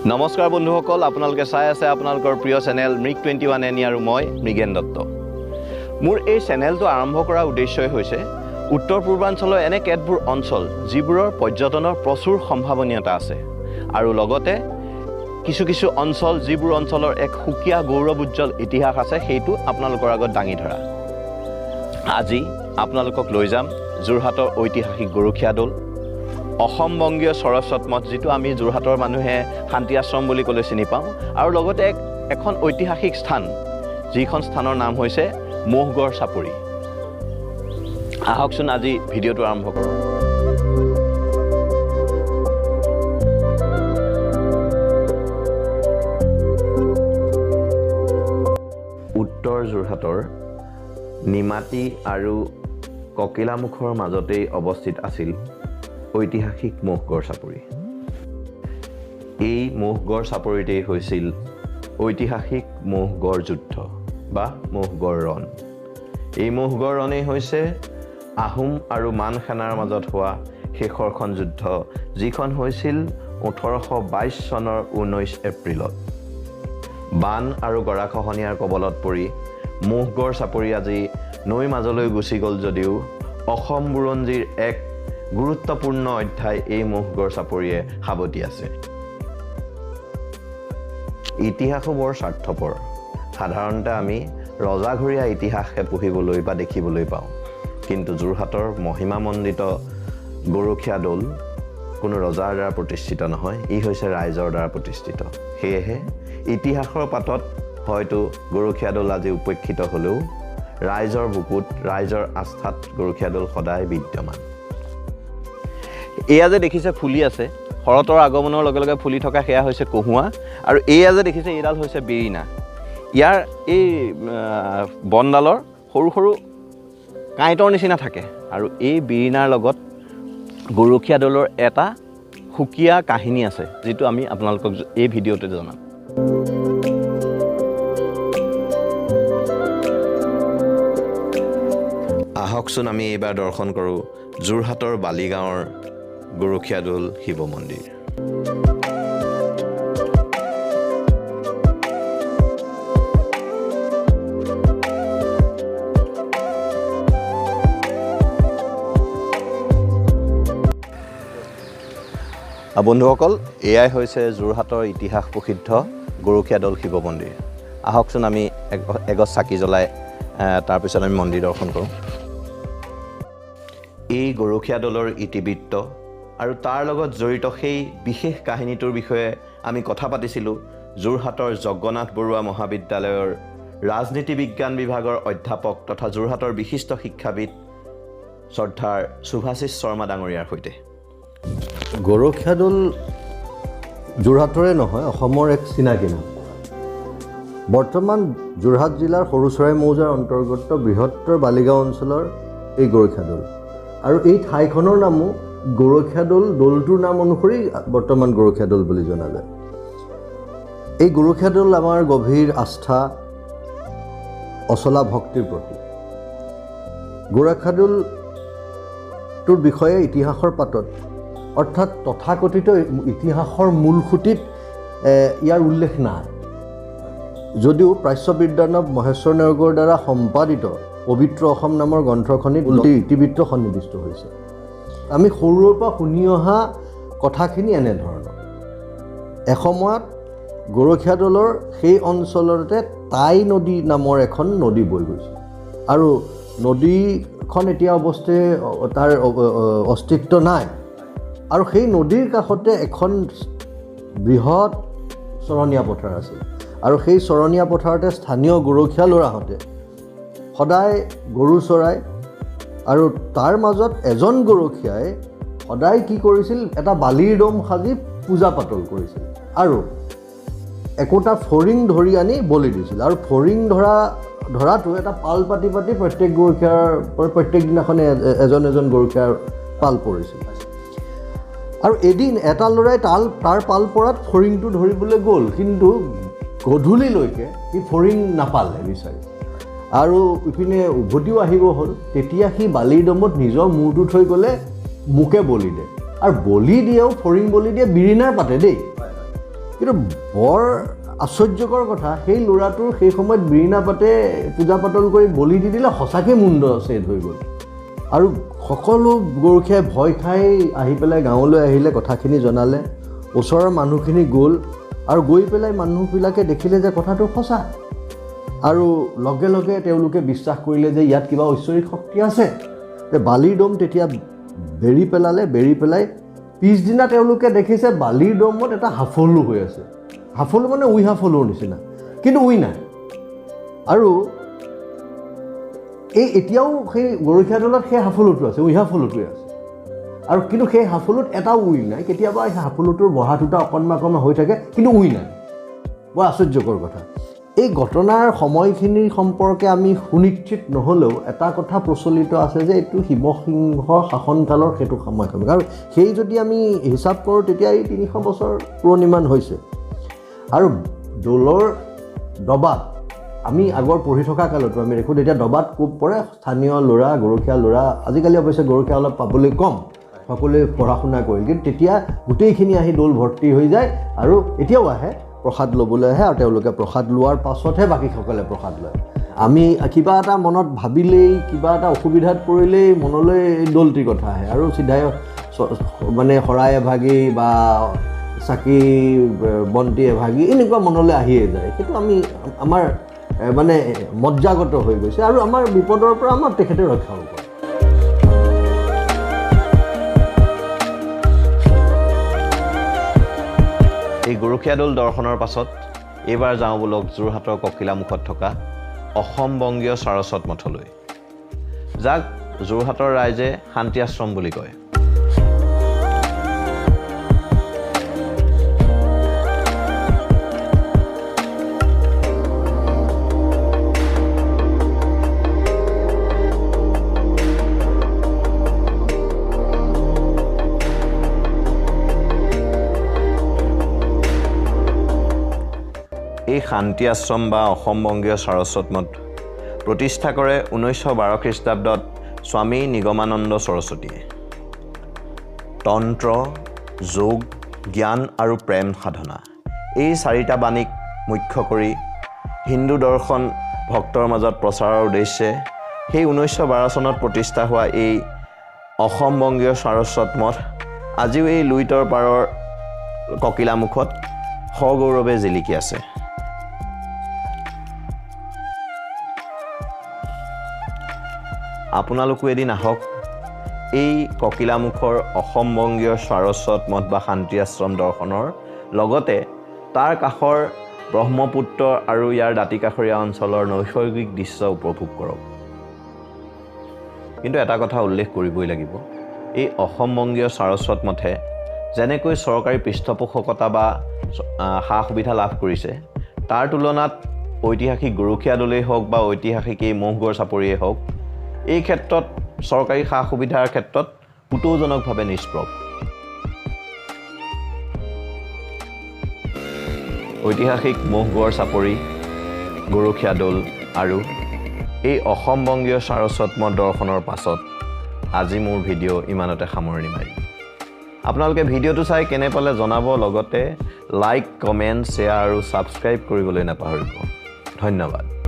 নমস্কাৰ বন্ধুসকল, আপোনালোকে চাই আছে আপোনালোকৰ প্ৰিয় চেনেল মৃগ 21 এনি আৰু মই মৃগেন দত্ত। মোৰ এই চেনেলটো আৰম্ভ কৰাৰ উদ্দেশ্যই হৈছে উত্তৰ পূৰ্বাঞ্চলৰ এনে কেতবোৰ অঞ্চল যিবোৰৰ পৰ্যটনৰ প্ৰচুৰ সম্ভাৱনীয়তা আছে আৰু লগতে কিছু অঞ্চল যিবোৰ অঞ্চলৰ এক সুকীয়া গৌৰৱোজ্জ্বল ইতিহাস আছে সেইটো আপোনালোকৰ আগত দাঙি ধৰা। আজি আপোনালোকক লৈ যাম যোৰহাটৰ ঐতিহাসিক গৰখীয়া দৌল, অসম বংগীয় সৰস্বত মঠ যিটো আমি যোৰহাটৰ মানুহে শান্তি আশ্ৰম বুলি ক'লে চিনি পাওঁ, আৰু লগতে এখন ঐতিহাসিক স্থান যিখন স্থানৰ নাম হৈছে ম'হগৰ চাপৰি। আহকচোন আজি ভিডিঅ'টো আৰম্ভ কৰোঁ। উত্তৰ যোৰহাটৰ নিমাতী আৰু ককিলামুখৰ মাজতেই অৱস্থিত আছিল ঐতিহাসিক ম'হগৰ চাপৰি। এই ম'হগৰ চাপৰিতেই হৈছিল ঐতিহাসিক ম'হগৰ যুদ্ধ বা ম'হগৰ ৰণ। এই ম'হগৰ ৰণেই হৈছে আহোম আৰু মান সেনাৰ মাজত হোৱা শেষৰখন যুদ্ধ, যিখন হৈছিল 1822 চনৰ 19 এপ্ৰিলত। বান আৰু গৰাখহনীয়াৰ কবলত পৰি ম'হগৰ চাপৰি আজি নৈ মাজলৈ গুচি গ'ল যদিও অসম বুৰঞ্জীৰ এক গুৰুত্বপূৰ্ণ অধ্যায় এই ম'হগৰ চাপৰিয়ে সাৱটি আছে। ইতিহাসো বৰ স্বাৰ্থপৰ। সাধাৰণতে আমি ৰজাঘৰীয়া ইতিহাসহে পঢ়িবলৈ বা দেখিবলৈ পাওঁ, কিন্তু যোৰহাটৰ মহিমামণ্ডিত গৰখীয়া দৌল কোনো ৰজাৰ দ্বাৰা প্ৰতিষ্ঠিত নহয়, ই হৈছে ৰাইজৰ দ্বাৰা প্ৰতিষ্ঠিত। সেয়েহে ইতিহাসৰ পাতত হয়তো গৰখীয়া দৌল আজি উপেক্ষিত হ'লেও ৰাইজৰ বুকুত, ৰাইজৰ আস্থাত গৰখীয়া দৌল সদায় বিদ্যমান। এয়া যে দেখিছে ফুলি আছে, শৰতৰ আগমনৰ লগে লগে ফুলি থকা সেয়া হৈছে কহুৱা, আৰু এয়া যে দেখিছে এইডাল হৈছে বিৰিণা। ইয়াৰ এই বনডালৰ সৰু সৰু কাঁইটৰ নিচিনা থাকে, আৰু এই বিৰিণাৰ লগত গৰখীয়া দৌলৰ এটা সুকীয়া কাহিনী আছে যিটো আমি আপোনালোকক এই ভিডিঅ'তে জনাম। আহকচোন আমি এইবাৰ দৰ্শন কৰোঁ যোৰহাটৰ বালিগাঁৱৰ গৰখীয়া দৌল শিৱ মন্দিৰ। বন্ধুসকল, এয়াই হৈছে যোৰহাটৰ ইতিহাস প্ৰসিদ্ধ গৰখীয়া দৌল শিৱ মন্দিৰ। আহকচোন আমি এগছ চাকি জ্বলাই তাৰপিছত আমি মন্দিৰ দৰ্শন কৰোঁ। এই গৰখীয়া দৌলৰ ইতিবৃত্ত আৰু তাৰ লগত জড়িত সেই বিশেষ কাহিনীটোৰ বিষয়ে আমি কথা পাতিছিলোঁ যোৰহাটৰ জগন্নাথ বৰুৱা মহাবিদ্যালয়ৰ ৰাজনীতি বিজ্ঞান বিভাগৰ অধ্যাপক তথা যোৰহাটৰ বিশিষ্ট শিক্ষাবিদ শ্ৰদ্ধাৰ শুভাশিষ শৰ্মা ডাঙৰীয়াৰ সৈতে। গৰখীয়া দৌল যোৰহাটৰে নহয়, অসমৰ এক চিনাকি নাম। বৰ্তমান যোৰহাট জিলাৰ সৰুচৰাই মৌজাৰ অন্তৰ্গত বৃহত্তৰ বালিগাঁও অঞ্চলৰ এই গৰখীয়া দৌল, আৰু এই ঠাইখনৰ নামো গৰখীয়া দৌল, দৌলটোৰ নাম অনুসৰি বৰ্তমান গৰখীয়া দৌল বুলি জনা যায়। এই গৰখীয়া দৌল আমাৰ গভীৰ আস্থা, অচলা ভক্তিৰ প্ৰতীক। গৰখীয়া দৌলটোৰ বিষয়ে ইতিহাসৰ পাতত, অৰ্থাৎ তথাকথিত ইতিহাসৰ মূল খুঁটিত ইয়াৰ উল্লেখ নাই, যদিও প্ৰাচ্য বিদ্যানৱ মহেশ্বৰ নেওগৰ দ্বাৰা সম্পাদিত পবিত্ৰ অসম নামৰ গ্ৰন্থখনিত ইতিবৃত্ত সন্নিৱিষ্ট হৈছে। আমি সৰুৰে পৰা শুনি অহা কথাখিনি এনেধৰণৰ। এসময়ত গৰখীয়া দৌলৰ সেই অঞ্চলতে টাই নদী নামৰ এখন নদী বৈ গৈছিল, আৰু নদীখন এতিয়া অৱশ্যে তাৰ অস্তিত্ব নাই, আৰু সেই নদীৰ কাষতে এখন বৃহৎ চৰণীয়া পথাৰ আছিল, আৰু সেই চৰণীয়া পথাৰতে স্থানীয় গৰখীয়া ল'ৰাহঁতে সদায় গৰু চৰাই, আৰু তাৰ মাজত এজন গৰখীয়াই সদায় কি কৰিছিল, এটা বালিৰ দম সাজি পূজা পাতল কৰিছিল, আৰু একোটা ফৰিং ধৰি আনি বলি দিছিল, আৰু ফৰিং ধৰাটো এটা পাল পাতি প্ৰত্যেক গৰখীয়াৰ প্ৰত্যেক দিনাখনে এজন গৰখীয়াৰ পাল পৰিছিল। আৰু এদিন এটা ল'ৰাই তাৰ পাল পৰাত ফৰিংটো ধৰিবলৈ গ'ল, কিন্তু গধূলিলৈকে সি ফৰিং নাপালে বিচাৰি, আৰু ইপিনে উভতিও আহিব হ'ল। তেতিয়া সি বালিৰ দমত নিজৰ মূৰটো থৈ গ'লে মোকে বলি দে, আৰু বলি দিয়েও ফৰিং বলি দিয়ে বিৰিণাৰ পাতে দেই। কিন্তু বৰ আশ্চৰ্যকৰ কথা সেই ল'ৰাটোৰ সেই সময়ত বিৰিণা পাতে পূজা পাতল কৰি বলি দি দিলে সঁচাকৈ মুণ্ড ছেদ হৈ গ'ল আৰু সকলো গৰখীয়াই ভয় খাই আহি পেলাই গাঁৱলৈ আহিলে কথাখিনি জনালে ওচৰৰ মানুহখিনি গ'ল আৰু গৈ পেলাই মানুহবিলাকে দেখিলে যে কথাটো সঁচা আৰু লগে লগে তেওঁলোকে বিশ্বাস কৰিলে যে ইয়াত কিবা ঐশ্বৰিক শক্তি আছে যে বালিৰ দম তেতিয়া বেৰি পেলালে বেৰি পেলাই পিছদিনা তেওঁলোকে দেখিছে বালিৰ দমত এটা সাফলো হৈ আছে সাফলো মানে উই সাফলৰ নিচিনা কিন্তু উই নাই আৰু এতিয়াও সেই গৰখীয়া দলত সেই সাফলোটো আছে উই সাফলোটোৱে আছে আৰু কিন্তু সেই সাফলোত এটাও উই নাই কেতিয়াবা সেই সাফলোটোৰ বহা দুটা অকণমান হৈ থাকে কিন্তু উই নাই বৰ আশ্চৰ্যকৰ কথা এই ঘটনাৰ সময়খিনিৰ সম্পৰ্কে আমি সুনিশ্চিত নহ'লেও এটা কথা প্ৰচলিত আছে যে এইটো শিৱসিংহৰ শাসনকালৰ সেইটো সময়খন আৰু সেই যদি আমি হিচাপ কৰোঁ তেতিয়া এই 300 বছৰ পুৰণিমান হৈছে আৰু দৌলৰ দবাত আমি আগৰ পঢ়ি থকা কালতো আমি দেখোঁ তেতিয়া দবাত কোব পৰে স্থানীয় ল'ৰা গৰখীয়া ল'ৰা আজিকালি অৱশ্যে গৰখীয়া অলপ পাবলৈ কম সকলোৱে পঢ়া শুনা কৰিল কিন্তু তেতিয়া গোটেইখিনি আহি দৌল ভৰ্তি হৈ যায় আৰু এতিয়াও আহে প্ৰসাদ ল'বলৈ আহে আৰু তেওঁলোকে প্ৰসাদ লোৱাৰ পাছতহে বাকীসকলে প্ৰসাদ লয় আমি কিবা এটা মনত ভাবিলেই কিবা এটা অসুবিধাত পৰিলেই মনলৈ দৌলটিৰ কথা আহে আৰু চিধাই মানে শৰাই এভাগি বা চাকি বন্তি এভাগি এনেকুৱা মনলৈ আহিয়ে যায় সেইটো আমি আমাৰ মানে মজ্জাগত হৈ গৈছে আৰু আমাৰ বিপদৰ পৰা আমাৰ তেখেতে ৰক্ষা হ'ব এই গৰখীয়া দৌল দৰ্শনৰ পাছত এইবাৰ যাওঁ বোলক যোৰহাটৰ ককিলামুখত থকা অসম বংগীয় সাৰস্বত মঠলৈ যাক যোৰহাটৰ ৰাইজে শান্তি আশ্ৰম বুলি কয় এই শান্তি আশ্ৰম বা অসম বংগীয় সাৰস্বত মঠ প্ৰতিষ্ঠা কৰে 1912 খ্ৰীষ্টাব্দত স্বামী নিগমানন্দ সৰস্বতীয়ে তন্ত্ৰ যোগ জ্ঞান আৰু প্ৰেম সাধনা এই চাৰিটা বাণীক মুখ্য কৰি হিন্দু দৰ্শন ভক্তৰ মাজত প্ৰচাৰৰ উদ্দেশ্যে সেই 1912 চনত প্ৰতিষ্ঠা হোৱা এই অসম বংগীয় সাৰস্বত মঠ আজিও এই লুইতৰ পাৰৰ ককিলামুখত সগৌৰৱে জিলিকি আছে আপোনালোকো এদিন আহক এই ককিলামুখৰ অসম বংগীয় সাৰস্বত মঠ বা শান্তি আশ্ৰম দৰ্শনৰ লগতে তাৰ কাষৰ ব্ৰহ্মপুত্ৰ আৰু ইয়াৰ দাঁতিকাষৰীয়া অঞ্চলৰ নৈসৰ্গিক দৃশ্য উপভোগ কৰক কিন্তু এটা কথা উল্লেখ কৰিবই লাগিব এই অসম বংগীয় সাৰস্বত মঠে যেনেকৈ চৰকাৰী পৃষ্ঠপোষকতা বা সা সুবিধা লাভ কৰিছে তাৰ তুলনাত ঐতিহাসিক গৰখীয়া দৌলেই হওক বা ঐতিহাসিক এই ম'হগৰ চাপৰিয়েই হওক এই ক্ষেত্ৰত চৰকাৰী সা সুবিধাৰ ক্ষেত্ৰত পুতৌজনকভাৱে নিষ্প্ৰভ ঐতিহাসিক ম'হগৰ চাপৰি গৰখীয়া দৌল আৰু এই অসম বংগীয় সাৰস্বত মঠ দৰ্শনৰ পাছত আজি মোৰ ভিডিঅ' ইমানতে সামৰণি মাৰিম আপোনালোকে ভিডিঅ'টো চাই কেনে পালে জনাব লগতে লাইক কমেণ্ট শ্বেয়াৰ আৰু ছাবস্ক্ৰাইব কৰিবলৈ নাপাহৰিব ধন্যবাদ